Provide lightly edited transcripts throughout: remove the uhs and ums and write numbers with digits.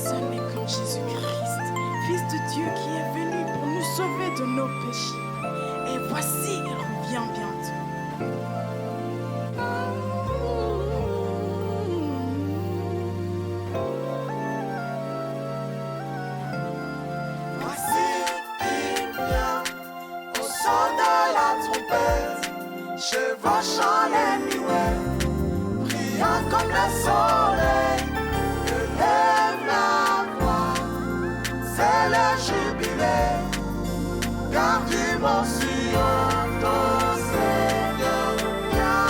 personne n'est comme Jésus-Christ, Fils de Dieu qui est venu pour nous sauver de nos péchés. Et voici, il revient bientôt. Voici, il vient au son de la trompette, chevauchant les nuées, brillant comme le soleil, que lève la voix, c'est le jubilé, car du mont Sion, ton Seigneur vient.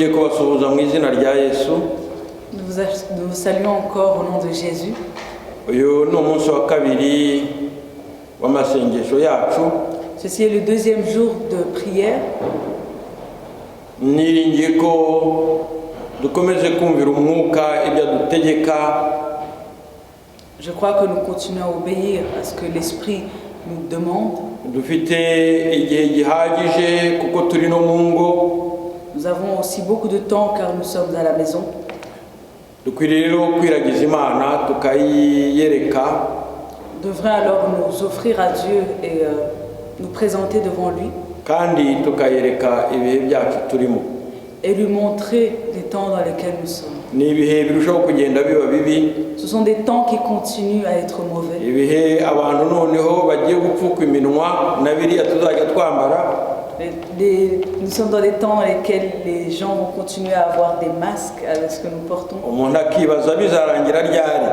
twongeye kubasuhuza mu izina rya Yesu. Nous vous saluons encore au nom de Jésus. Uyu ni umunsi wa kabiri w'amasengesho yacu. Ceci est le deuxième jour de prière. Niringiye ko dukomeze kumvira umwuka ibyo adutegeka. Je crois que nous continuons à obéir à ce que l'Esprit nous demande. Dufite igihe gihagije kuko turi no mu ngo. Nous avons aussi beaucoup de temps car nous sommes à la maison. Dukwiriye rero kwiragiza Imana tukayiyereka. Nous devrions alors nous offrir à Dieu et nous présenter devant lui. Kandi tukayereka ibihe byacu turimo. Et lui montrer les temps dans lesquels nous sommes. Ni ibihe birushaho kugenda biba bibi. Ce sont des temps qui continuent à être mauvais. Ibihe abantu noneho bagiye gupfuka iminwa na biriya tuzajya twambara. Nous sommes dans des temps dans lesquels les gens vont continuer à avoir des masques avec ce que nous portons. Umuntu akibaza bizarangira ryari.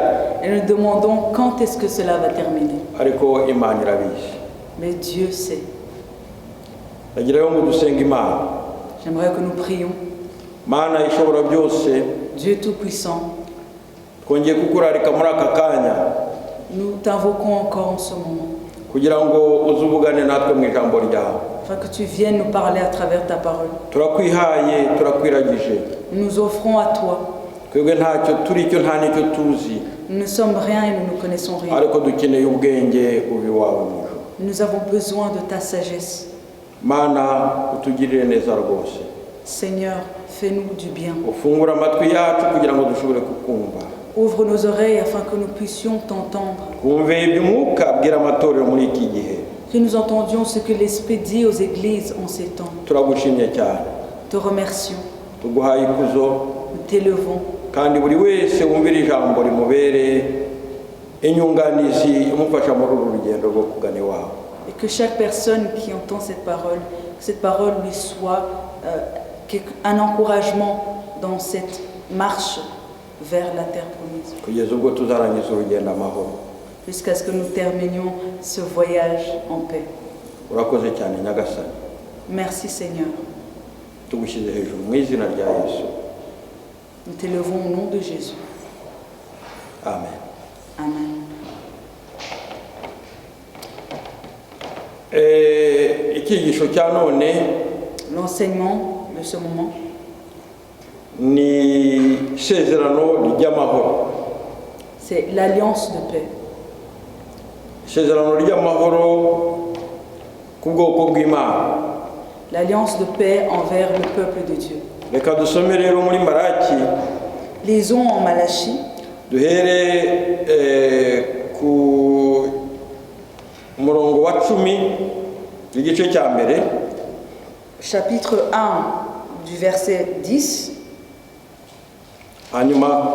Et nous demandons quand est-ce que cela va terminer. Ariko Imana irabizi. Mais Dieu sait. Ndagira ngo dusenga Imana. J'aimerais que nous prions. Mana ishobora byose. Dieu Tout-Puissant, twongeye kukurarika muri aka kanya. nous t'invoquons encore en ce moment. Kugira ngo uzuvugane natwe mu ijambo ryawe. Afin que tu viennes nous parler à travers ta parole. Turakwihaye, turakwiragije. Nous nous offrons à toi. Twebwe ntacyo turi cyo nta nicyo tuzi. Nous ne sommes rien et nous ne connaissons rien. Ariko dukeneye ubwenge bubi wawe mu ijuru. Nous avons besoin de ta sagesse. Mana utugirire neza rwose. Seigneur, fais-nous du bien. Ufungura amatwi yacu kugira ngo dushobore kukumva. Ouvre nos oreilles afin que nous puissions t'entendre. Kumve iby'umwuka bwira amatorero muri iki gihe. Que nous entendions ce que l'Esprit dit aux églises en ces temps. Turagushimye cyane. Te remercions. Tuguhaye ikuzo. Nous t'élevons. Kandi buri wese wumvira ijambo rimubere inyunganizi umufasha muri uru rugendo rwo kugana iwawe. Et que chaque personne qui entend cette parole lui soit un encouragement dans cette marche vers la terre promise. Kugeza ubwo tuzarangiza urugendo amahoro. Jusqu'à ce que nous terminions ce voyage en paix. Urakoze cyane Nyagasani. Merci Seigneur. Tugushyize hejuru mu izina rya Yesu. Nous t'élevons au nom de Jésus. Amen. Amen. Icyigisho cya none L'enseignement de ce moment ni isezerano ry'amahoro. c'est l'alliance de paix. Isezerano ry'amahoro ku bwoko bw'Imana. L'alliance de paix envers le peuple de Dieu. Reka dusome rero muri Malaki. Lisons en Malachie. Duhere ku murongo wa 10 igice cya mbere. Chapitre 1 du verset 10. Hanyuma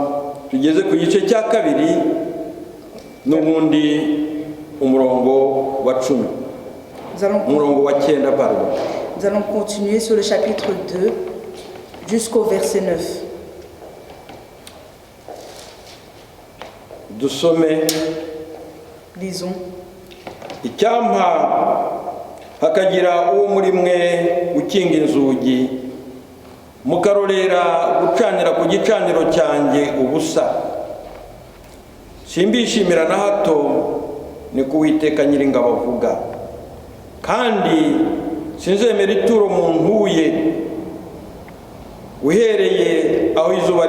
tugeze ku gice cya kabiri n'ubundi umurongo wa 10. Umurongo wa 9 pardon. Nous allons continuer sur le chapitre 2 jusqu'au verset 9. Dusome. Lisons. Icyampa hakagira uwo muri mwe ukinga inzugi mukarorera gucanira ku gicaniro cyanjye ubusa. Simbishimira na hato ni ku Uwiteka Nyiringabo avuga. Kandi sinzemera ituro mu ntuye uhereye aho izuba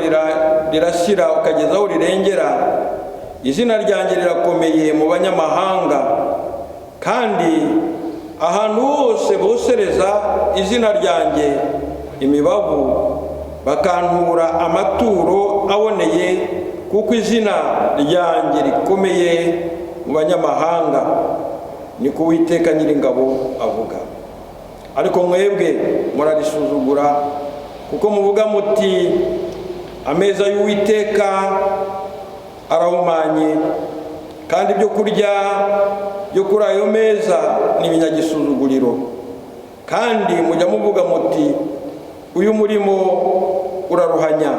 rirashyira ukageza aho rirengera. Izina ryanjye rirakomeye mu banyamahanga, kandi ahantu hose bosereza izina ryanjye imibavu bakantura amaturo aboneye, kuko izina ryanjye rikomeye mu banyamahanga, ni ku Uwiteka Nyiringabo avuga. Ariko mwebwe murarisuzugura, kuko muvuga muti ameza y'Uwiteka arahumanye, kandi ibyo kurya byo kuri ayo meza ni ibinyagisuzuguriro. Kandi mujya muvuga muti uyu murimo uraruhanya,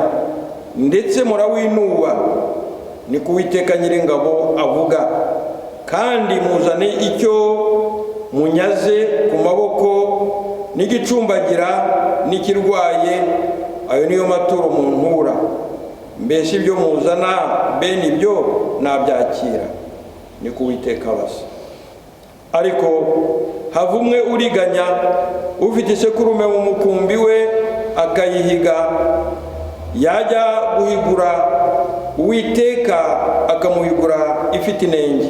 ndetse murawinuba, ni ku Uwiteka Nyiringabo avuga. Kandi muzane icyo munyaze ku maboko n'igicumbagira n'ikirwaye, ayo niyo maturo muntura, mbese ibyo muzana bene ibyo nabyakira, ni ko Uwiteka abaza. Ariko hava umwe uriganya, ufite isekurume mu mukumbi we akayihiga, yajya guhigura Uwiteka akamuhigura ifite inenge,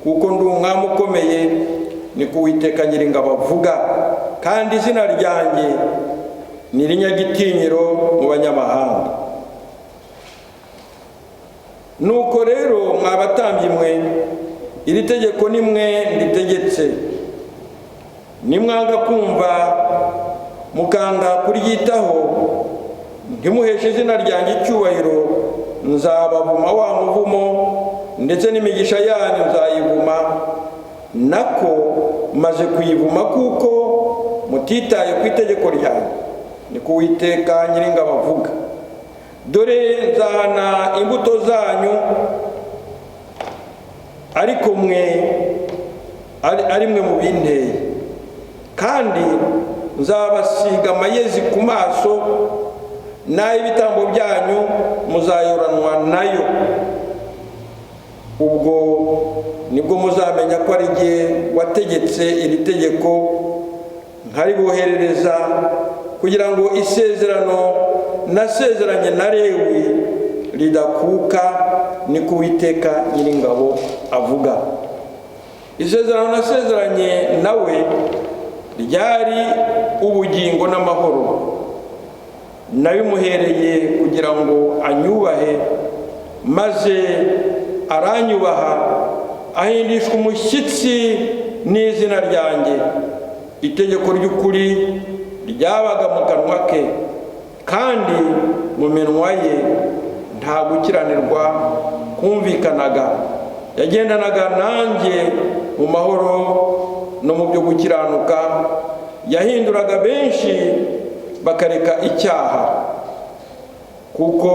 kuko ndi umwami ukomeye, ni ko Uwiteka Nyiringabo avuga, kandi izina ryanjye ni irinyagitinyiro mu banyamahanga. Nuko rero mwabatambyi mwe, iri tegeko ni mwe nditegetse, nimwanga kumva mukanga kuryitaho, ntimuheshe izina ryanjye icyubahiro, nzabavuma wa muvumo, ndetse n'imigisha yanyu nzayivuma, nako maze kuyivuma kuko mutitaye ku itegeko ryanjye, ni ko Uwiteka Nyiringabo avuga. Dore nzahana imbuto zanyu, ariko mwe ari mwe mu binteye, kandi nzabasiga amayezi ku maso, n'ay'ibitambo byanyu muzayoranwa nayo. Ubwo nibwo muzamenya ko ari jye wategetse iri tegeko, nkariboherereza kugira ngo isezerano nasezeranye na Lewi ridakuka, ni ko Uwiteka Nyiringabo avuga. Isezerano nasezeranye nawe ryari ubugingo n'amahoro, nabimuhereye kugira ngo anyubahe, maze aranyubaha, ahindishwa umushyitsi n'izina ryanjye. Itegeko ry'ukuri ryabaga mu kanwa ke, kandi mu minwa ye nta gukiranirwa kumvikanaga. Yagendanaga nanjye mu mahoro no mu byo gukiranuka, yahinduraga benshi bakareka icyaha, kuko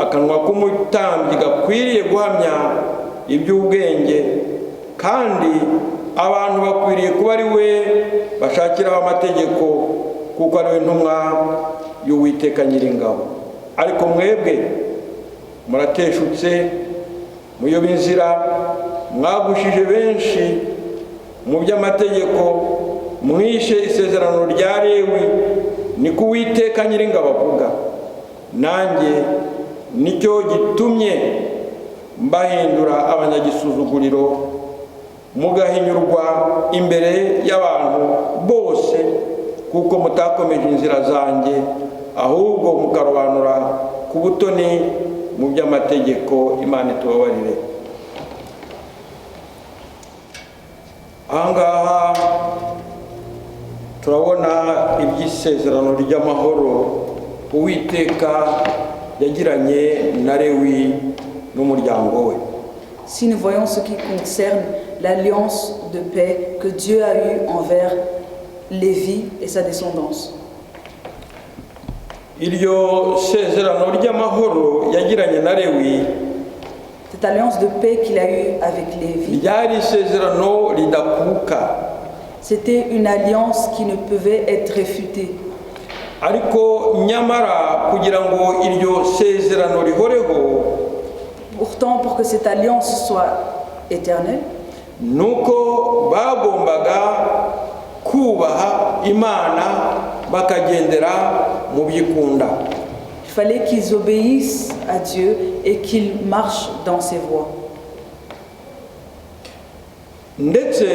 akanwa k'umutambyi gakwiriye guhamya iby'ubwenge, kandi abantu bakwiriye kuba ari we bashakiraho amategeko, kuko ari we ntumwa y'Uwiteka Nyiringabo. Ariko mwebwe murateshutse, muyoba inzira, mwagushije benshi mu by'amategeko, mwishe isezerano rya Lewi, ni ko Uwiteka Nyiringabo avuga. Nanjye nicyo gitumye mbahindura abanyagisuzuguriro, mugahinyurwa imbere y'abantu bose, kuko mutakomeje inzira zanjye, ahubwo mukarobanura ku butoni mu by'amategeko. Imana itubabarire. Ahangaha turabona iby'isezerano ry'amahoro Uwiteka yagiranye na Lewi n'umuryango we. Si nous voyons ce qui concerne l'alliance de paix que Dieu a eue envers Lévi et sa descendance. Iryo sezerano ry'amahoro yagiranye na Lewi, cette alliance de paix qu'il a eue avec Lévi, ryari isezerano ridakuka. c'était une alliance qui ne pouvait être réfutée. Ariko nyamara kugira ngo iryo sezerano rihoreho, Pourtant, pour que cette alliance soit éternelle, nuko bagombaga kubaha Imana bakagendera mu byikunda. il fallait qu'ils obéissent à Dieu et qu'ils marchent dans ses voies. Ndetse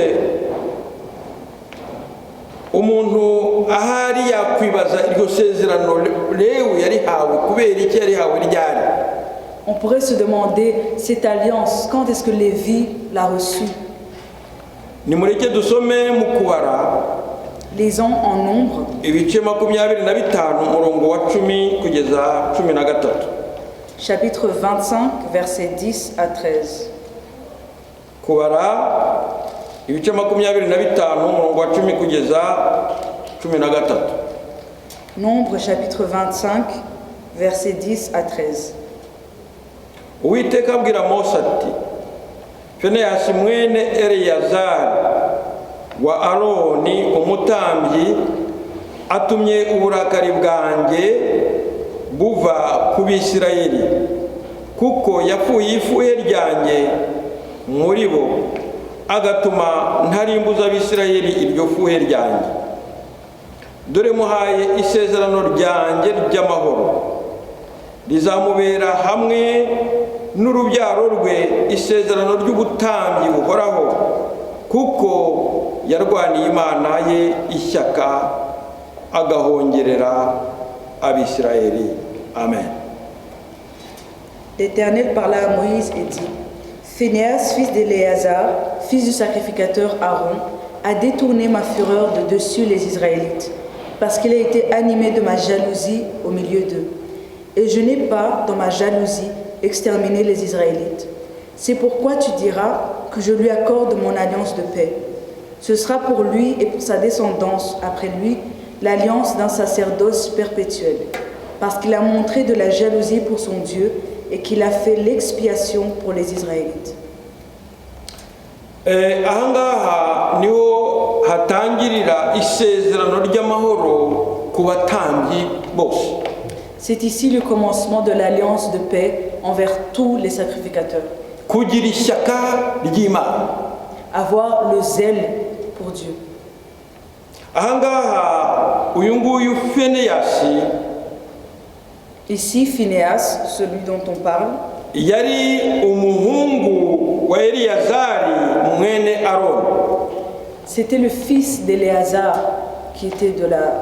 umuntu ahari yakwibaza iryo sezerano Lewi yarihawe kubera iki yarihawe ryari? On pourrait se demander, cette alliance, quand est-ce que Lévi l'a reçue? Nimureke dusome mu Kubara, Lisons en nombre, ibice 25 umurongo wa 10 kugeza 13. chapitre 25, versets 10 à 13. Kubara ibice 25 umurongo wa 10 kugeza 13. Nombre, chapitre 25, versets 10 à 13. Uwiteka abwira Mose ati, Finehasi mwene Eleyazari wa Aroni umutambyi atumye uburakari bwanjye buva ku Bisirayeli, kuko yafuye ifuhe ryanjye muri bo, agatuma ntarimbuza Abisirayeli iryo fuhe ryanjye. Dore muhaye isezerano ryanjye ry'amahoro, rizamubera hamwe n'urubyaro rwe isezerano ry'ubutambyi buhoraho, kuko yarwaniye Imana ye ishyaka, agahongerera Abisirayeli. Amen. L'Éternel parla à Moïse et dit: Phinehas, fils d'Éléazar, fils du sacrificateur Aaron, a détourné ma fureur de dessus les Israélites, parce qu'il a été animé de ma jalousie au milieu d'eux. Et je n'ai pas, dans ma jalousie, exterminé les Israélites. C'est pourquoi tu diras que je lui accorde mon alliance de paix. Ce sera pour lui et pour sa descendance après lui l'alliance d'un sacerdoce perpétuel, parce qu'il a montré de la jalousie pour son Dieu et qu'il a fait l'expiation pour les Israélites. Ahangaha niho hatangirira isezerano ry'amahoro ku batambyi bose. C'est ici le commencement de l'alliance de paix envers tous les sacrificateurs. Kugira ishyaka ry'Imana, avoir le zèle pour Dieu. Ahangaha uyu nguyu Phinehasi, ici Phinehas, celui dont on parle, yari umuhungu wa Eliyazari mwene Aaron. C'était le fils d'Éléazar qui était de la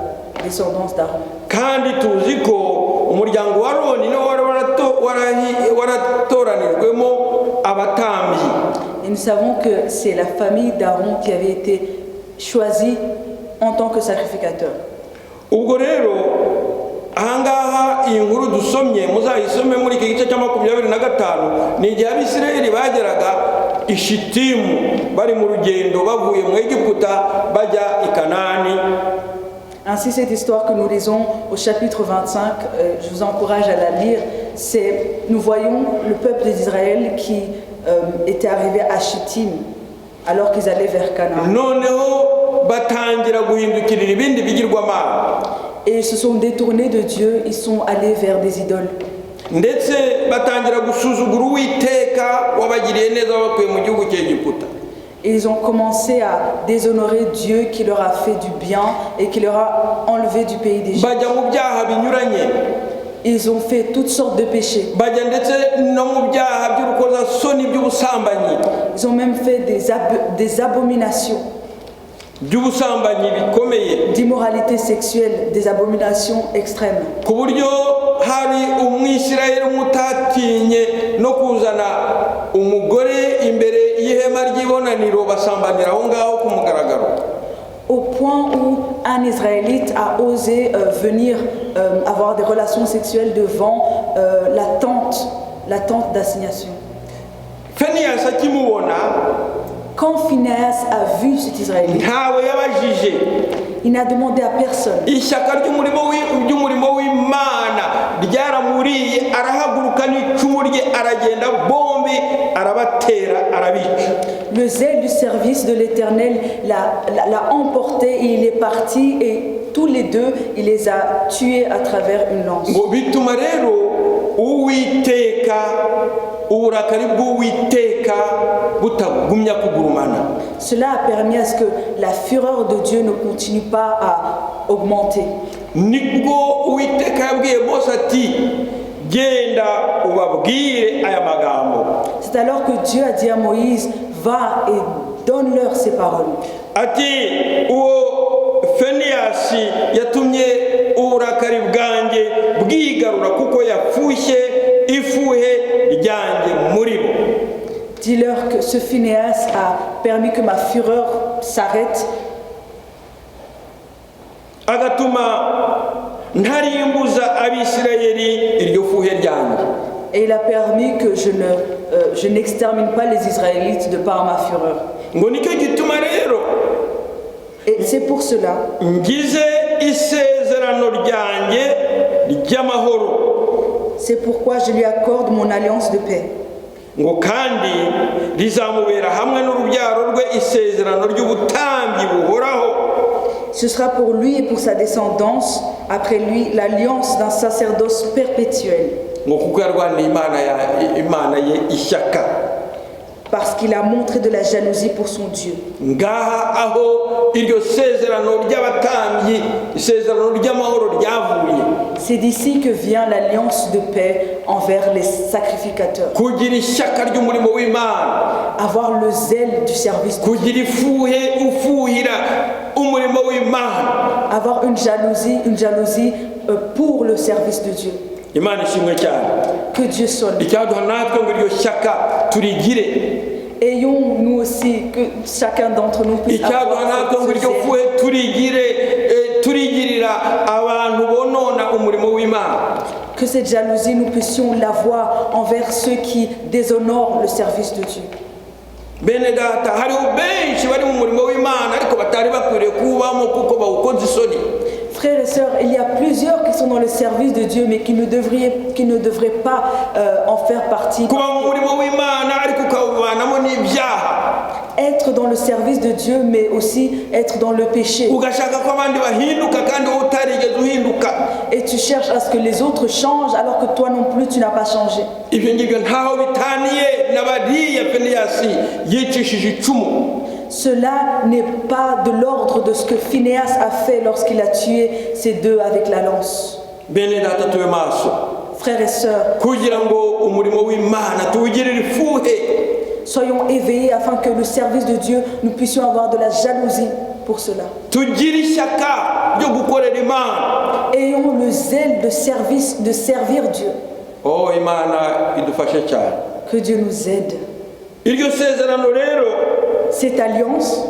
descendance d'Aaron. Kandi tuzi ko umuryango wa Aroni niwo waratoranijwemo abatambyi. Et nous savons que c'est la famille d'Aaron qui avait été choisie en tant que sacrificateur. Ubwo rero ahangaha iyi nkuru dusomye muzayisome muri iki gice cya 25 ni igihe Abisirayeli bageraga i Shitimu bari mu rugendo bavuye mu Egiputa bajya i Kanani. Ainsi, cette histoire que nous lisons au chapitre 25, je vous encourage à la lire, nous voyons le peuple d'Israël qui était arrivé à Shittim alors qu'ils allaient vers Canaan. Et ils se sont détournés de Dieu, ils sont allés vers des idoles. Et ils ont commencé à déshonorer Dieu qui leur a fait du bien et qui leur a enlevé du pays d'Égypte. Ils ont fait toutes sortes de péchés. Ils ont même fait des abominations, d'immoralité sexuelle, des abominations extrêmes. Au point où un Israélite a osé venir avoir des relations sexuelles devant la tente d'assignation. Quand Phinehas a vu cet Israélite, il n'a demandé à personne. Le zèle du service de l'Éternel l'a emporté et il est parti et tous les deux, il les a tués à travers une lance. Cela a permis à ce que la fureur de Dieu ne continue pas à augmenter. C'est alors que Dieu a dit à Moïse, va et donne-leur ces paroles. Dis-leur que ce Phinehas a permis que ma fureur s'arrête. Et il a permis que je n'extermine pas les Israélites de par ma fureur. Et c'est pour cela c'est pourquoi je lui accorde mon alliance de paix. Ce sera pour lui et pour sa descendance, après lui, l'alliance d'un sacerdoce perpétuel. ngo kuko yarwaniye imana ye ishyaka Parce qu'il a montré de la jalousie pour son Dieu. ngaha aho iryo sezerano ry'abatambyi isezerano ry'amahoro ryavuye. C'est d'ici que vient l'alliance de paix envers les sacrificateurs. kugira ishyaka ry'umurimo w'Imana, Avoir le zèle du service de Dieu. kugira ufuhira umurimo w'Imana. Avoir une jalousie pour le service de Dieu. Imana ishimwe cyane. Que Dieu soit loué. icyaduha natwe ngo iryo shyaka turigire, Ayons nous aussi, que chacun d'entre nous puisse icyaduha natwe ngo iryo avoir fuhe turigirira abantu bonona umurimo w'Imana. que cette jalousie, nous puissions l'avoir envers ceux qui déshonorent le service de Dieu. bene data, hariho benshi bari mu murimo w'Imana ariko batari bakwiriye kuwubamo kuko bawukoze isoni. Frères et sœurs, il y a plusieurs qui sont dans le service de Dieu, mais qui ne devraient pas en faire partie. kuba mu murimo w'Imana ariko ukawubanamo n'ibyaha, Être dans le service de Dieu, mais aussi être dans le péché. ugashaka ko abandi bahinduka kandi wowe utarigeze uhinduka. Et tu cherches à ce que les autres changent alors que toi non plus tu n'as pas changé. ibyo ngibyo ntaho bitaniye na bariya Finehasi yicishije icumu. Cela n'est pas de l'ordre de ce que Phinéas a fait lorsqu'il a tué ces deux avec la lance. bene data, tube maso Frères et sœurs, kugira ngo umurimo w'Imana tuwugirire ifuhe. soyons éveillés afin que le service de Dieu, nous puissions avoir de la jalousie pour cela. tugire ishyaka ryo gukorera Imana. Ayons le zèle de service, de servir Dieu. oh Imana idufashe cyane. Que Dieu nous aide. iryo sezerano rero Cette alliance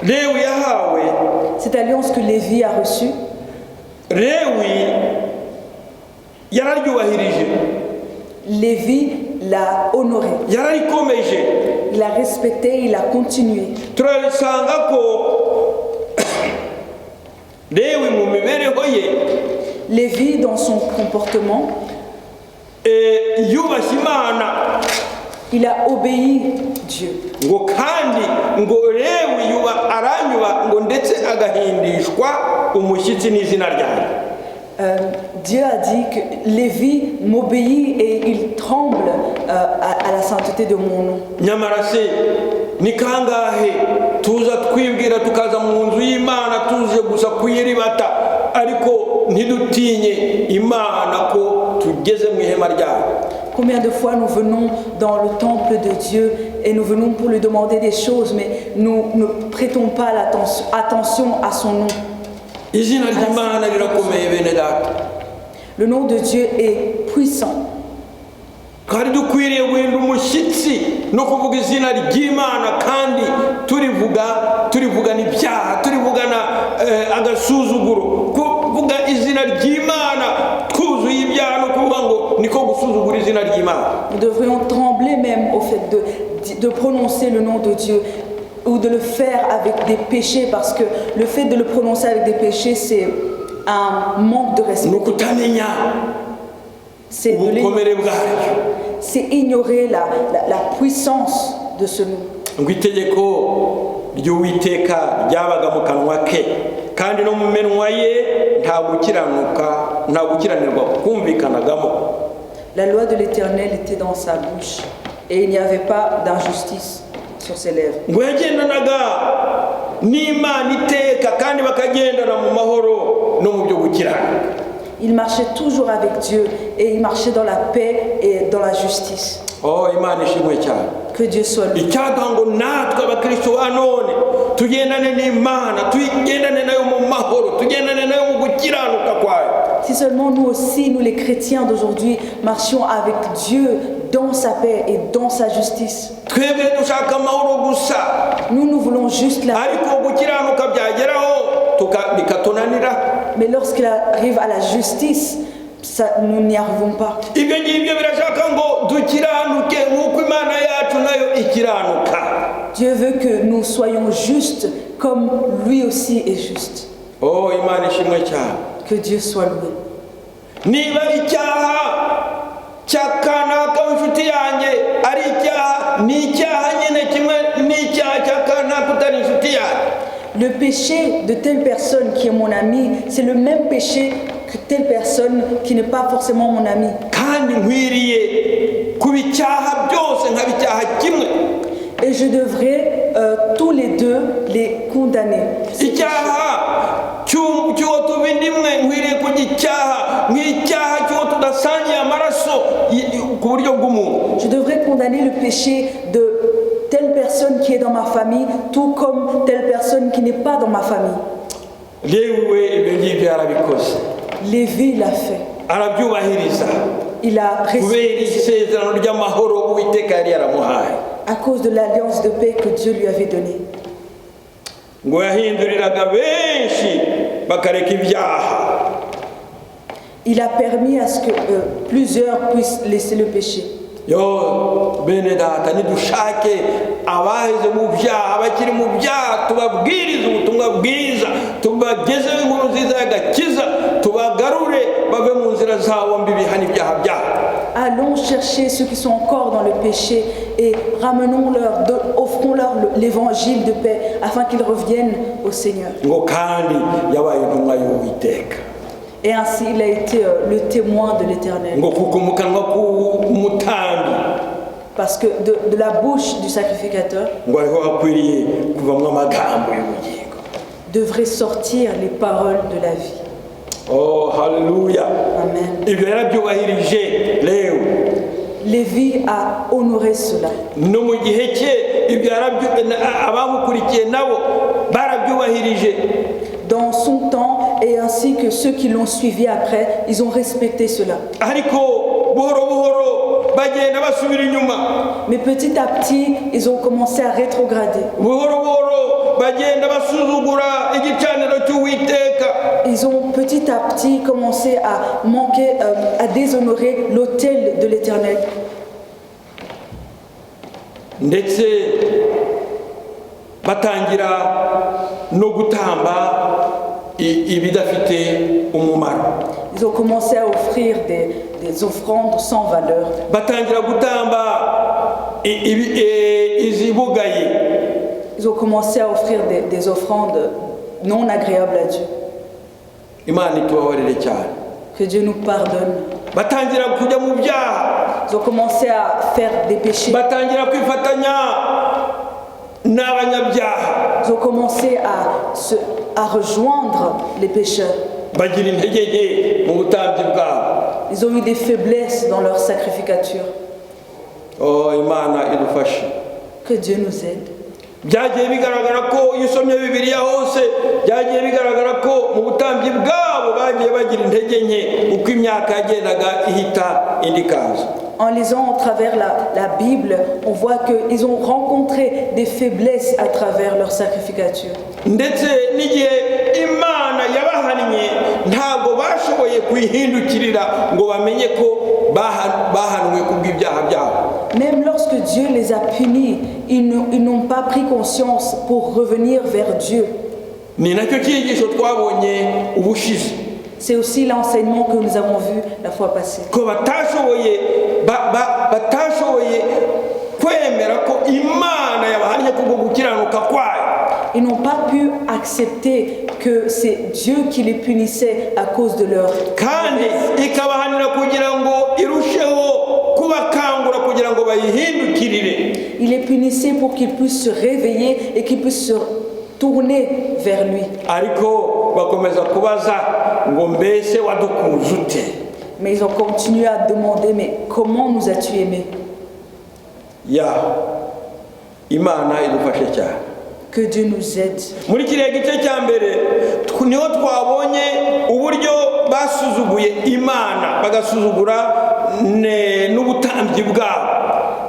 Lewi yahawe, Cette alliance que Lévi a reçue, Lewi yararyubahirije, Lévi l'a honoré. yararikomeje. Il a respecté, il a continué. turabisanga ko Lewi mu mibereho ye Lévi, dans son comportement, yubashye Imana, il a obéi Dieu. ngo kandi ngo Lewi aranyuba ngo ndetse agahindishwa umushyitsi n'izina ryanjye. Dieu a dit que Lévi m'obéit et il tremble à la sainteté de mon nom. nyamara se ni kangahe tuza twibwira tukaza mu nzu y'Imana tuje gusa kuyiribata ariko ntidutinye Imana ko tugeze mu ihema ryayo. Combien de fois nous venons dans le temple de Dieu et nous venons pour lui demander des choses, mais nous ne prêtons pas attention à son nom. izina ry'Imana rirakomeye bene data, Le nom de Dieu est puissant. kandi dukwiriye guhinda umushyitsi no kuvuga izina ry'Imana kandi turivugana ibyaha, turivugana agasuzuguro. Kuvuga izina ry'Imana twuzuye ibyaha no kuvuga ngo niko gusuzugura izina ry'Imana. Nous devrions trembler même au fait de prononcer le nom de Dieu ou de le faire avec des péchés, parce que le fait de le prononcer avec des péchés, c'est un manque de respect. ni ukutamenya C'est de ubukomere bwayo. c'est ignorer la puissance de ce nom. ngo itegeko ry'Uwiteka ryabaga mu kanwa ke, kandi no mu minwa ye nta gukiranirwa kumvikanagamo. La loi de l'Éternel était dans sa bouche et il n'y avait pas d'injustice sur ses lèvres. ngo yagendanaga n'Imana iteka kandi bakagendana mu mahoro no mu byo gukiranuka. Il marchait toujours avec Dieu et il marchait dans la paix et dans la justice. oh Imana ishimwe cyane. Que Dieu soit loué. icyaduha ngo natwe abakristo ba none tugendane n'Imana, tugendane nayo mu mahoro, tugendane nayo mu gukiranuka kwayo. Si seulement nous aussi, nous les chrétiens d'aujourd'hui, marchions avec Dieu dans sa paix et dans sa justice. twebwe dushaka amahoro gusa, Nous voulons juste la paix. ariko gukiranuka byageraho bikatunanira. Mais lorsqu'il arrive à la justice, nous n'y arrivons pas. ibyo ngibyo birashaka ngo dukiranuke nk'uko Imana yacu nayo ikiranuka. Dieu veut que nous soyons justes comme lui aussi est juste. oh Imana ishimwe cyane. Que Dieu soit loué. niba icyaha cyakanaka inshuti yanjye ari icyaha, ni icyaha nyine kimwe n'icyaha cyakanaka utari inshuti yanjye. Le péché de telle personne qui est mon ami, c'est le même péché que telle personne qui n'est pas forcément mon ami. kandi nkwiriye kuba icyaha byose nkaba icyaha kimwe. Et je devrais tous les deux les condamner. icyaha cy'uwo tuba indimwe nkwiriye kujya icyaha nk'icyaha cy'uwo tudasangiye amaraso ku buryo bw'umuntu. Je devrais condamner le péché de telle personne qui est dans ma famille, tout comme telle personne qui n'est pas dans ma famille. Lewi ibyo ngibyo yarabikoze, Lévi l'a fait. arabyubahiriza Il a kubera respecté isezerano ry'amahoro Uwiteka yari yaramuhaye. à cause de l'alliance de paix que Dieu lui avait donnée. ngo yahinduriraga benshi bakareka ibyaha. Il a permis à ce que plusieurs puissent laisser le péché. Yo bene data, nidushake abaheze mu byaha, bakiri mu byaha, tubabwiriza ubutumwa bwiza, tubagezeho inkuru nziza y'agakiza, tubagarure bave mu nzira zabo mbi bihana ibyaha byabo. Allons chercher ceux qui sont encore dans le péché et offrons-leur l'évangile de paix afin qu'ils reviennent au Seigneur. ngo kandi yabaye intumwa y'Uwiteka. Et ainsi il a été le témoin de l'Éternel. ngo kuko mu kanwa k'umutambi Parce que de la bouche du sacrificateur ngo ariho hakwiriye kuvamo amagambo y'ubugingo. devraient sortir les paroles de la vie. Oh haleluya. Amen. ibyo yarabyubahirije Lewi. Lévi a honoré cela. no mu gihe cye ibyo abamukurikiye nabo barabyubahirije. Dans son temps et ainsi que ceux qui l'ont suivi après, ils ont respecté cela. ariko buhoro buhoro bagenda basubira inyuma. Mais petit à petit, ils ont commencé à rétrograder. buhoro buhoro bagenda basuzugura igicaniro cy'Uwiteka. Ils ont petit à petit commencé à manquer, à déshonorer l'autel de l'Éternel. ndetse batangira no gutamba ibidafite umumaro. Ils ont commencé à offrir des offrandes sans valeur. batangira gutamba izibugaye. Ils ont commencé à offrir des offrandes non agréables à Dieu. Imana itubabarire cyane. Que Dieu nous pardonne. batangira kujya mu byaha. Ils ont commencé à faire des péchés. batangira kwifatanya n'abanyabyaha. Ils ont commencé à rejoindre les pécheurs. bagira intege nke mu butambyi bwabo. Ils ont eu des faiblesses dans leur sacrificature. Oh Imana idufashe. Que Dieu nous aide. byagiye bigaragara ko iyo usomye Bibiliya hose byagiye bigaragara ko mu butambyi bwabo bagiye bagira intege nke uko imyaka yagendaga ihita indi kaza. En lisant à travers la Bible, on voit qu'ils ont rencontré des faiblesses à travers leur sacrificature. ndetse n'igihe Imana yabahannye ntabwo bashoboye kwihindukirira ngo bamenye ko bahanwe kubw'ibyaha byabo. Même lorsque Dieu les a punis, ils n'ont pas pris conscience pour revenir vers Dieu. ni nacyo cyigisho twabonye ubushize. C'est aussi l'enseignement que nous avons vu la fois passée. ko batashoboye kwemera ko Imana yabahannye kubwo gukiranuka kwayo. Ils n'ont pas pu accepter que c'est Dieu qui les punissait à cause de leur kandi ikabahanira kugira ngo irusheho kubakangura kugira ngo bayihindukirire. Il les punissait pour qu'ils puissent se réveiller et qu'ils puissent se tourner vers lui. ariko bakomeza kubaza ngo mbese wadukunze ute. Mais ils ont continué à demander, mais comment nous as-tu aimés? Imana idufashe cyane. Que Dieu nous aide. muri kiriya gice cya mbere niho twabonye uburyo basuzuguye Imana bagasuzugura n'ubutambyi bwabo.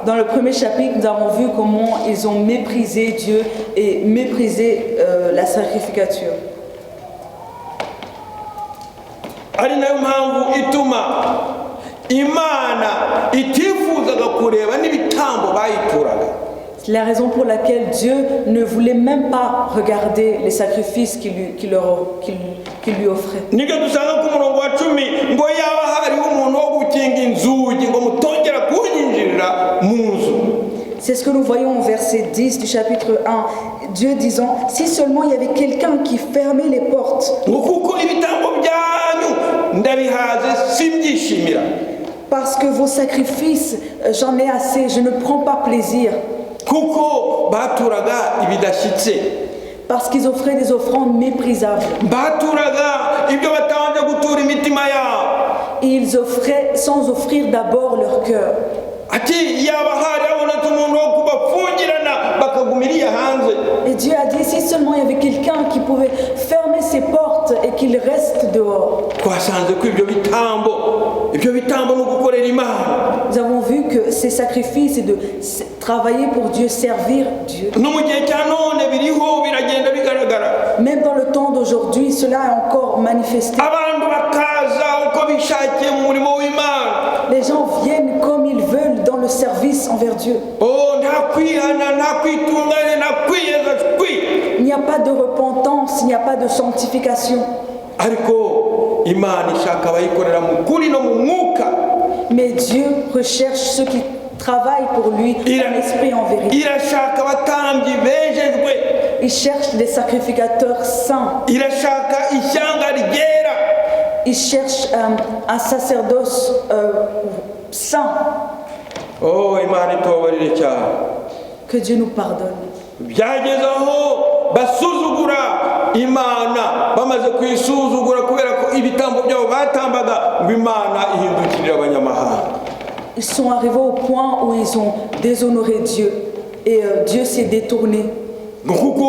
Dans le premier chapitre, nous avons vu comment ils ont méprisé Dieu et méprisé la sacrificature. ari nayo mpamvu ituma Imana itifuzaga kureba n'ibitambo bayituraga. C'est la raison pour laquelle Dieu ne voulait même pas regarder les sacrifices qu'il lui offrait. nibyo dusanga ku murongo wa 10 ngo yaba hariho umuntu wo gukinga inzugi ngo mutongera kunyinjirira mu nzu. C'est ce que nous voyons au verset 10 du chapitre 1. Dieu disant, si seulement il y avait quelqu'un qui fermait les portes. ngo kuko ibitambo byanyu ndabihaze simbyishimira. Parce que vos sacrifices, j'en ai assez, je ne prends pas plaisir. kuko baturaga ibidashyitse, Parce qu'ils offraient des offrandes méprisables. baturaga ibyo batabanje gutura imitima yabo. Et ils offraient sans offrir d'abord leur cœur. ati yaba hari habonetse umuntu wo kubafungirana bakagumiriya hanze. Et Dieu a dit, si seulement il y avait quelqu'un qui pouvait fermer ses portes et qu'il reste dehors. twasanze ko ibyo bitambo ni ugukorera Imana. Nous avons vu que ces sacrifices et de travailler pour Dieu, servir Dieu. no mu gihe cya none biriho biragenda bigaragara. Même dans le temps d'aujourd'hui, cela est encore manifesté. abantu bakaza uko bishakiye mu murimo w'Imana. Les gens viennent comme ils veulent dans le service envers Dieu. nta kwihana, nta kwitunganya, nta kwiyeza kwi. Il n'y a pas de repentance, il n'y a pas de sanctification. ariko Imana ishaka abayikorera mu kuri no mu mwuka. Mais Dieu recherche ceux qui travaillent pour lui en esprit et en vérité. irashaka abatambyi bejejwe. Il cherche des sacrificateurs saints. irashaka ishyanga ryera. Il cherche un sacerdoce saint. Imana itubabarire cyane. Que Dieu nous pardonne. byageze aho basuzugura Imana, bamaze kuyisuzugura kubera ko ibitambo byabo batambaga ngo Imana ihindukirira abanyamahanga. Ils sont arrivés au point où ils ont déshonoré Dieu et Dieu s'est détourné. kuko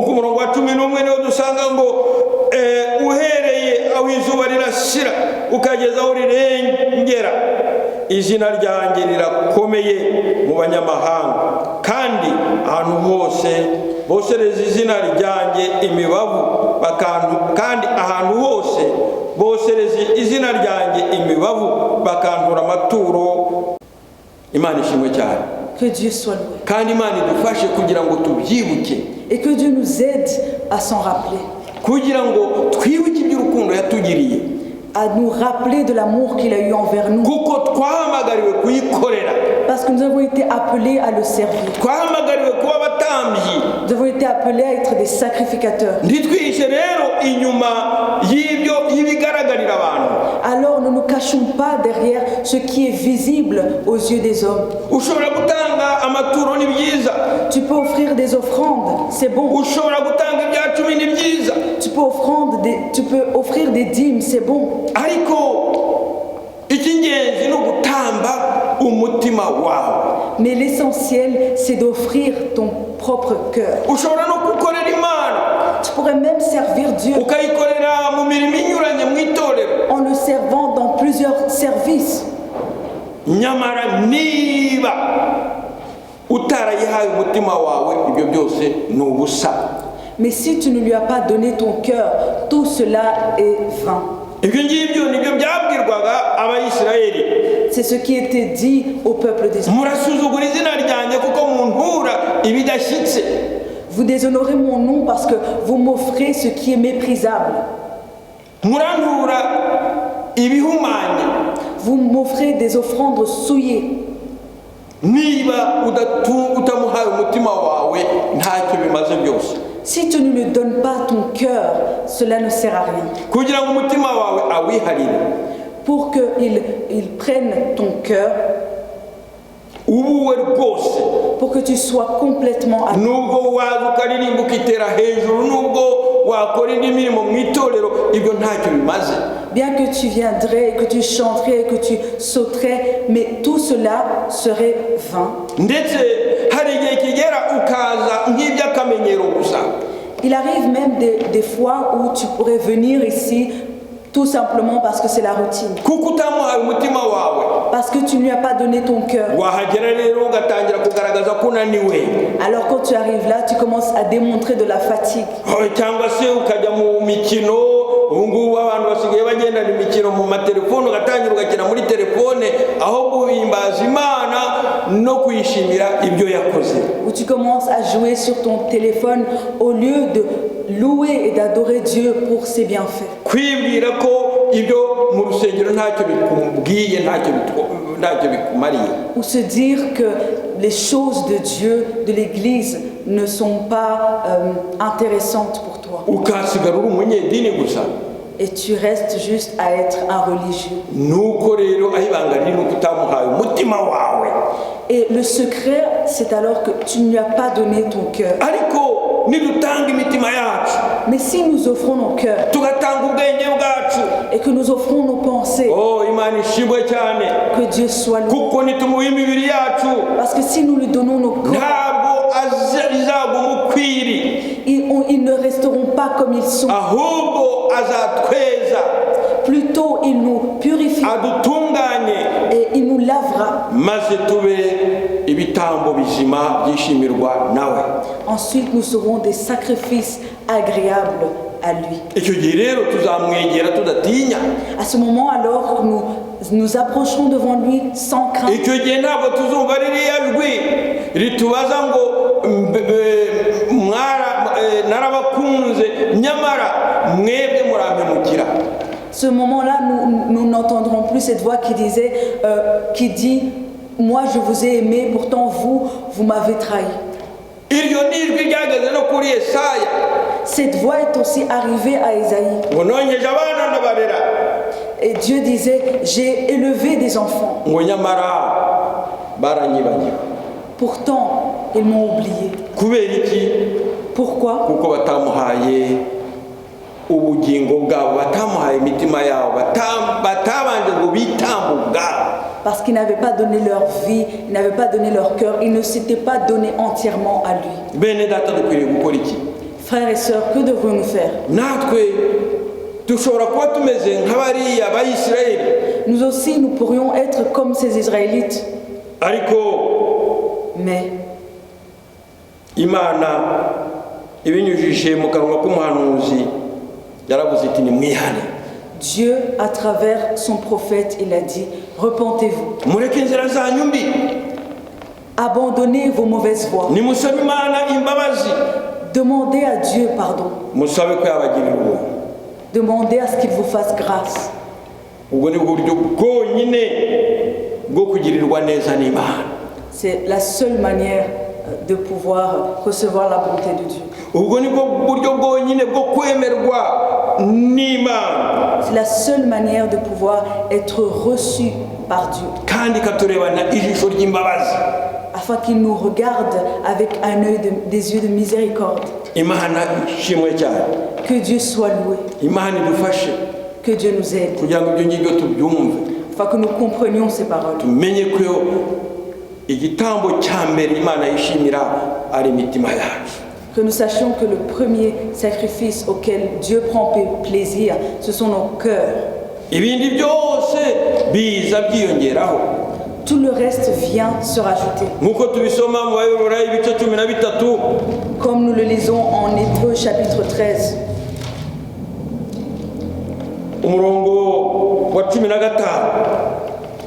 ku murongo wa 11 niho dusanga ngo uhereye aho izuba rirasira ukageza aho rirengera, izina ryanjye rirakomeye mu banyamahanga, kandi ahantu hose bosereza izina ryanjye imibavu kandi ahantu hose bosereza izina ryanjye imibavu bakantura amaturo. Imana ishimwe cyane. Que Dieu soit loué. kandi Imana idufashe kugira ngo tubyibuke, Et que Dieu nous aide à s'en rappeler. kugira ngo twibuke iby'urukundo yatugiriye, À nous rappeler de l'amour qu'il a eu envers nous. kuko twahamagariwe kuyikorera, Parce que nous avons été appelés à le servir. twahamagariwe kuba abatambyi. Nous avons été appelés à être des sacrificateurs. ntitwihishe rero inyuma y'ibigaragarira abantu. Alors ne nous cachons pas derrière ce qui est visible aux yeux des hommes. ushobora gutanga amaturo ni byiza, Tu peux offrir des offrandes, c'est bon. ushobora gutanga ibya cumi ni byiza, Tu peux offrir des dîmes, c'est bon. ariko icy'ingenzi ni ugutamba umutima wawe. Mais l'essentiel, c'est d'offrir ton propre cœur. ushobora no gukorera Imana, Tu pourrais même servir Dieu ukayikorera mu mirimo inyuranye mu itorero. en le servant dans plusieurs services. nyamara niba utarayihaye umutima wawe, ibyo byose ni ubusa. Mais si tu ne lui as pas donné ton cœur, tout cela est vain. ibyo ngibyo nibyo byabwirwaga Abayisiraheli. C'est ce qui était dit au peuple d'Israël. murasuzugura izina ryanjye kuko muntura ibidashyitse. Vous déshonorez mon nom parce que vous m'offrez ce qui est méprisable. murantura ibihumanye. Vous m'offrez des offrandes souillées. niba utamuhaye umutima wawe, ntacyo bimaze byose. Si tu ne lui donnes pas ton cœur, cela ne sert à rien. kugira ngo umutima wawe awiharire, Pour qu'il prenne ton cœur, ubuwe rwose, pour que tu sois complètement à lui. nubwo waza ukaririmba ukitera hejuru, nubwo wakora indi mirimo mu itorero, ibyo ntacyo bimaze. Bien que tu viendrais, que tu chanterais, que tu sauterais, mais tout cela serait vain. ndetse hari igihe kigera ukaza nk'iby'akamenyero gusa. Il arrive même des fois où tu pourrais venir ici tout simplement parce que c'est la routine. kuko utamuhaye umutima wawe. Parce que tu ne lui as pas donné ton cœur. wahagera rero ugatangira kugaragaza ko unaniwe, Alors quand tu arrives là, tu commences à démontrer de la fatigue. cyangwa se ukajya mu mikino. ubu ngubu abantu basigaye bagendana imikino mu matelefone, ugatangira ugakina muri telefone aho guhimbaza Imana no kuyishimira ibyo yakoze. Où tu commences à jouer sur ton téléphone au lieu de louer et d'adorer Dieu pour ses bienfaits. kwibwira ko ibyo mu rusengero ntacyo bikubwiye, ntacyo bikumariye. Ou se dire que les choses de Dieu, de l'Église, ne sont pas intéressantes pour toi. ukasigara uri umunyedini gusa. Et tu restes juste à être un religieux. Nuko rero aho ibanga riri nuko utamuhaye umutima wawe. Et le secret, c'est alors que tu ne lui as pas donné ton cœur. Ariko nidutanga imitima yacu, Mais si nous offrons nos cœurs tugatanga ubwenge bwacu, et que nous offrons nos pensées, oh Imana ishimwe cyane, que Dieu soit loué. kuko nitumuha imibiri yacu Parce que si nous lui donnons nos corps, ntabwo azagwa umukwiri, ils ne resteront pas comme ils sont. ahubwo azatweza, Plutôt, il nous purifiera adutunganye, et il nous lavera. maze tube ibitambo bizima byishimirwa nawe. Ensuite, nous serons des sacrifices agréables à lui. Icyo gihe rero tuzamwegera tudatinya. À ce moment, alors, nous nous approcherons devant lui sans crainte. Icyo gihe ntabwo tuzumva ririya jwi ritubaza ngo narabakunze nyamara mwebwe murampemukira. Ce moment-là, nous n'entendrons plus cette voix qui dit « Moi, je vous ai aimé, pourtant vous m'avez trahi ». Iryo ni ijwi ryageze no kuri Yesaya. Cette voix est aussi arrivée à Ésaïe. Ngo nonyeje abana ndabarera. Et Dieu disait « J'ai élevé des enfants. Ngo nyamara baranyibagiwe. Pourtant, ils m'ont oublié. » Kubera iki? Pourquoi? Kuko batamuhaye ubugingo bwabo, batamuhaye imitima yabo, batabanje ngo bitambe ubwabo. Parce qu'ils n'avaient pas donné leur vie, ils n'avaient pas donné leur cœur, ils ne s'étaient pas donnés entièrement à lui. Bene data dukwiriye gukora iki? Frères et sœurs, que devons-nous faire? Natwe dushobora kuba tumeze nk'abariya b'Isirayeli. Nous aussi, nous pourrions être comme ces Israélites. Ariko Mais Imana ibinyujije mu kanwa k'umuhanuzi yaravuze iti nimwihane. Dieu, à travers son prophète, il a dit « Repentez-vous, Mureke inzira zanyu mbi. abandonnez vos mauvaises voies, Nimusabe Imana imbabazi. demandez à Dieu pardon, Musabe ko yabagirira ubuntu. demandez à ce qu'il vous fasse grâce. » Ubwo ni uburyo bwonyine bwo kugirirwa neza n'Imana. C'est la seule manière de pouvoir recevoir la bonté de Dieu. Ubwo ni bwo buryo bwonyine bwo kwemerwa n'Imana. C'est la seule manière de pouvoir être reçu par Dieu, Kandi katurebana ijisho ry'imbabazi. afin qu'il nous regarde avec un œil des yeux de miséricorde. Imana ishimwe cyane. Que Dieu soit loué, Imana idufashe que Dieu nous aide, kugira ngo ibyo ngibyo tubyumve, afin que nous comprenions ces paroles. tumenye ko igitambo cya mbere Imana yishimira ari imitima yacu. Que nous sachions que le premier sacrifice auquel Dieu prend plaisir, ce sont nos cœurs. Ibindi byose biza byiyongeraho. Tout le reste vient se rajouter. Nk'uko tubisoma mu Baheburayo ibice 13, Comme nous le lisons en Hébreux chapitre 13, umurongo wa 15.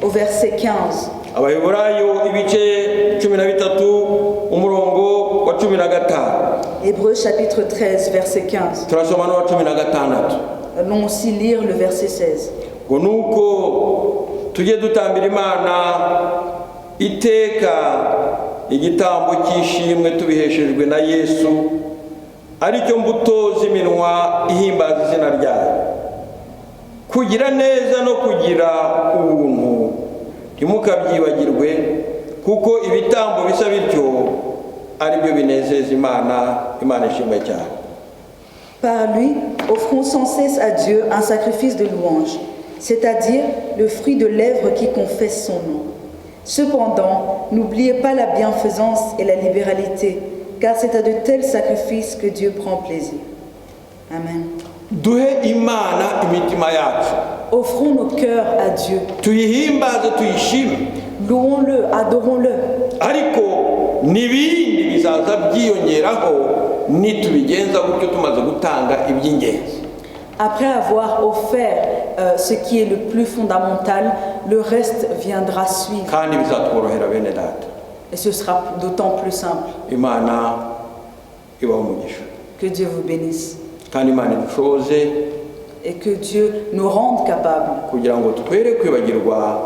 au verset 15. Abaheburayo ibice 13 umurongo wa 15. Hébreux chapitre 13, verset 15. Turasoma n'uwa 16. Allons aussi lire le verset 16. Ngo nuko tujye dutambira Imana iteka igitambo cy'ishimwe tubiheshejwe na Yesu, aricyo mbuto z'iminwa ihimbaza izina ryayo. Kugira neza no kugira ubuntu ntimukabyibagirwe, kuko ibitambo bisa bityo ari byo binezeza Imana. Imana ishimwe cyane. Par lui, offrons sans cesse à Dieu un sacrifice de louange, c'est-à-dire le fruit de lèvres qui confessent son nom. Cependant, n'oubliez pas la bienfaisance et la libéralité, car c'est à de tels sacrifices que Dieu prend plaisir. Amen. Duhe Imana imitima yacu, Offrons nos cœurs à Dieu. tuyihimbaze tuyishime, Louons-le, adorons-le. ariko n'ibindi bizaza byiyongeraho nitubigenza gutyo tumaze gutanga iby'ingenzi. Après avoir offert ce qui est le plus fondamental, le reste viendra suivre. Kandi bizatworohera bene data. Et ce sera d'autant plus simple. Imana ibahe umugisha, Que Dieu vous bénisse. kandi Imana idushoboze Et que Dieu nous rende capables kugira ngo twere kwibagirwa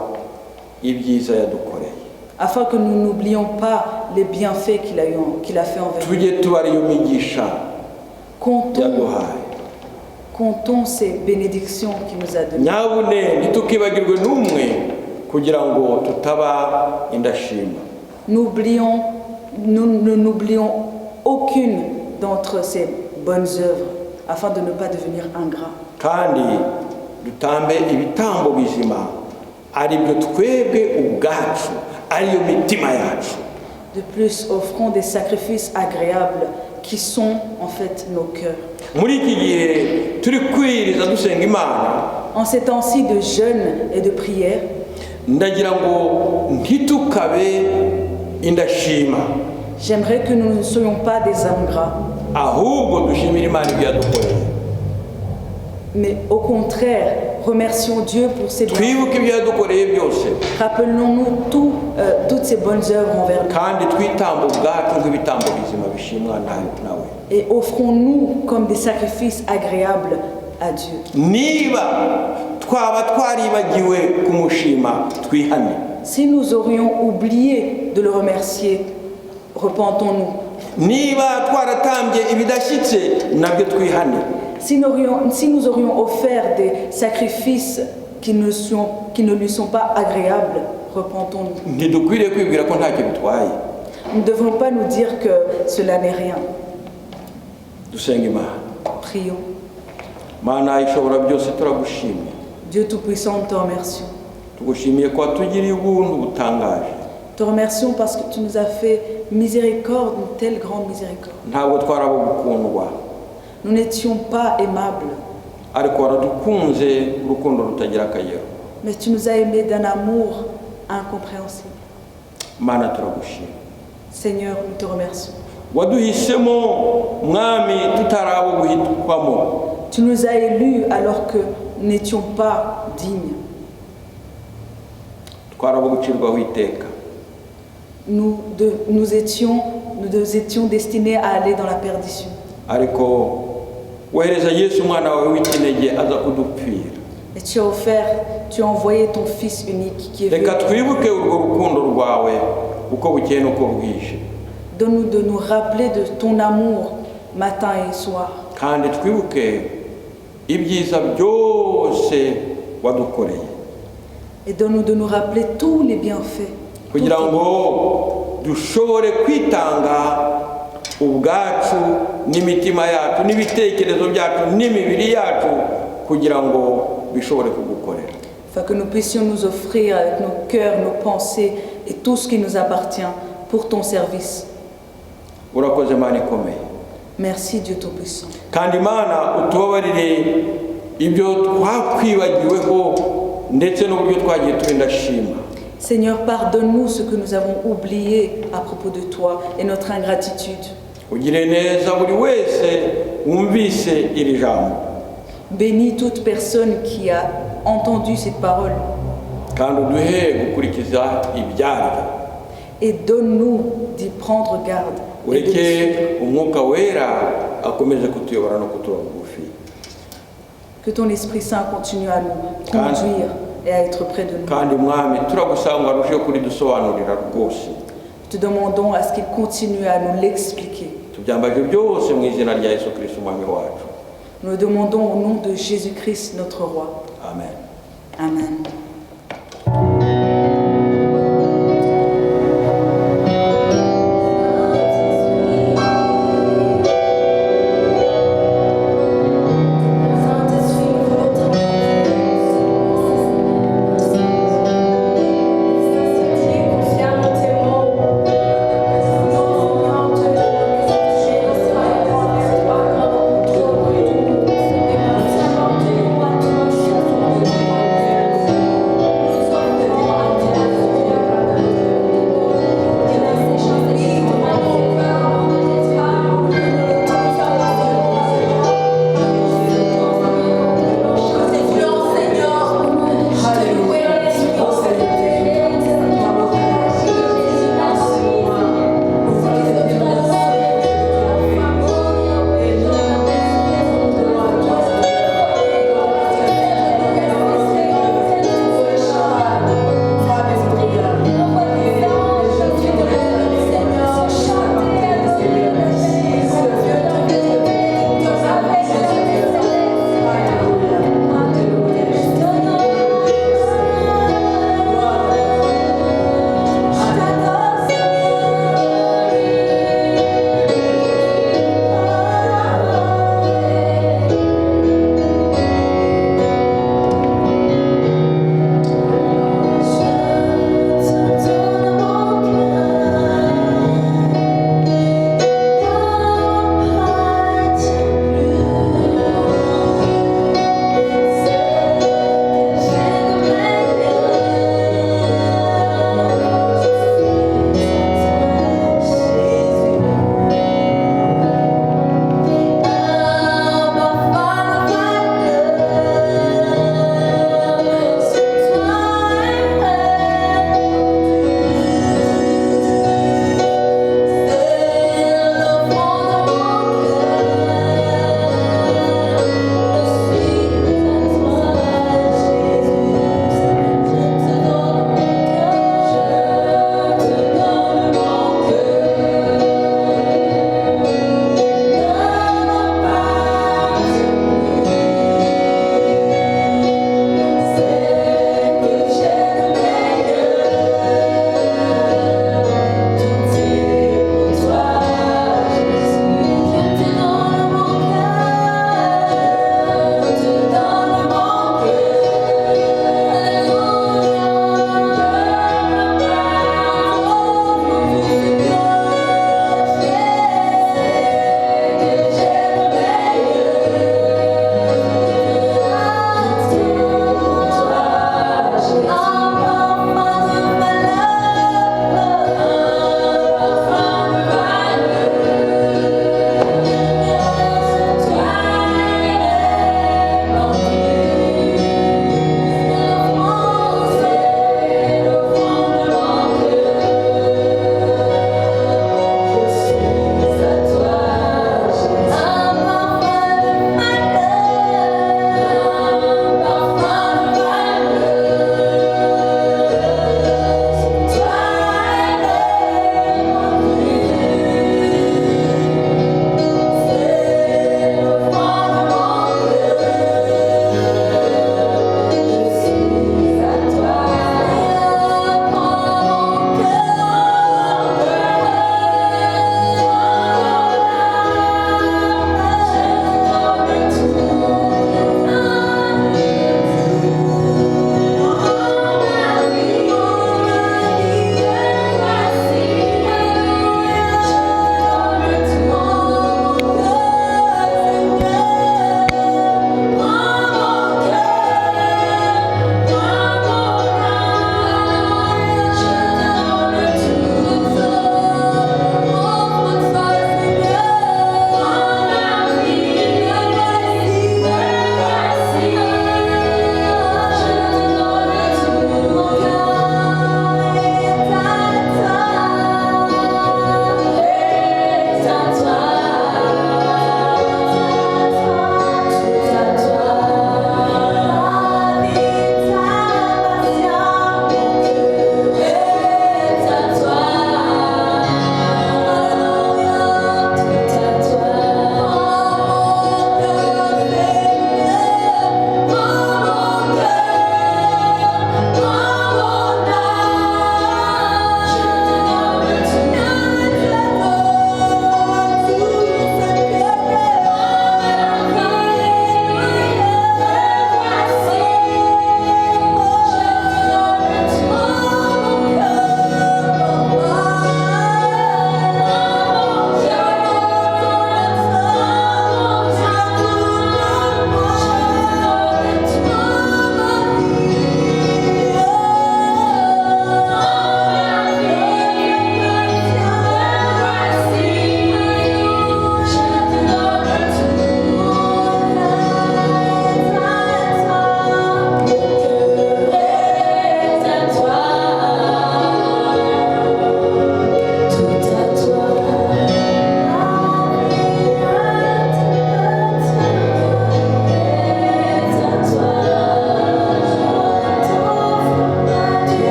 ibyiza yadukoreye. afin que nous n'oublions pas les bienfaits qu'il a fait envers nous. tujye tubara iyo migisha yaduhaye. Comptons ces bénédictions qu'il nous a données. nyabune ntitukibagirwe n'umwe kugira ngo tutaba indashima. Nous ne n'oublions aucune d'entre ces bonnes œuvres afin de ne pas devenir ingrats. kandi dutambe ibitambo bizima ari byo twebwe ubwacu ariyo mitima yacu. De plus, offrons des sacrifices agréables qui sont en fait nos cœurs. muri iki gihe turi kwiriza dusenga Imana, En ces temps-ci de jeûne et de prière, ndagira ngo ntitukabe indashima, j'aimerais que nous ne soyons pas des ingrats, ahubwo dushimire Imana ibyo yadukoreye. mais au contraire, remercions Dieu pour ses bienfaits. twibuke ibyo yadukoreye byose, Rappelons-nous toutes ces bonnes œuvres envers nous kandi twitambo ubwacu nk'ibitambo bizima bishimwa nawe. et offrons-nous comme des sacrifices agréables à Dieu. niba twaba twaribagiwe kumushima twihane. Si nous aurions oublié de le remercier, repentons-nous. niba twaratambye ibidashyitse nabyo twihane. Si nous aurions offert des sacrifices qui ne lui sont pas agréables, repentons-nous. ntidukwiriye kwibwira ko ntacyo bitwaye. Nous ne devons pas nous dire que cela n'est rien. dusenga Imana. Prions. Mana ishobora byose turagushimye. Dieu Tout-Puissant, nous te remercions. tugushimiye ko watugiriye ubuntu butangaje. Te remercions parce que tu nous as fait miséricorde, une telle grande miséricorde. ntabwo twarabo gukundwa, Nous n'étions pas aimables, ariko waradukunze urukundo rutagira akagero. mais tu nous as aimés d'un amour incompréhensible. Mana turagushima. Seigneur, nous te remercions. waduhisemo mwami tutarabo guhitwamo. Tu nous as élus alors que nous n'étions pas dignes. twarabo gucirwaho iteka. Nous étions destinés à aller dans la perdition. ariko wohereza Yesu umwana wawe w'ikinege aza kudupfira. Et tu as envoyé ton Fils unique qui est venu. reka twibuke urwo rukundo rwawe uko bukeye n'uko bwije. Donne-nous de nous rappeler de ton amour matin et soir. kandi twibuke ibyiza byose wadukoreye, Et donne-nous de nous rappeler tous les bienfaits. kugira ngo dushobore kwitanga ubwacu n'imitima yacu n'ibitekerezo byacu n'imibiri yacu kugira ngo bishobore kugukorera. Afin que nous puissions nous offrir avec nos cœurs, nos pensées et tout ce qui nous appartient pour ton service. urakoze Mana ikomeye. Merci Dieu Tout-Puissant. kandi Mana utubabarire ibyo twakwibagiweho ndetse n'uburyo twagiye turindashima. Seigneur, pardonne-nous ce que nous avons oublié à propos de toi et notre ingratitude. ugire neza buri wese wumvise iri jambo, Bénis toute personne qui a entendu cette parole kandi uduhe gukurikiza ibyaryo. et donne-nous d'y prendre garde. Et de les ureke suivre. umwuka wera akomeze kutuyobora no kutuba bugufi. Que ton Esprit Saint continue à nous conduire et à être près de nous. kandi mwami turagusaba ngo arusheho kuridusobanurira rwose. Te demandons à ce qu'il continue à nous l'expliquer. tubyambaje byose mu izina rya Yesu Kristo umwami wacu. Nous le demandons au nom de Jésus-Christ, notre Roi. Amen. Amen.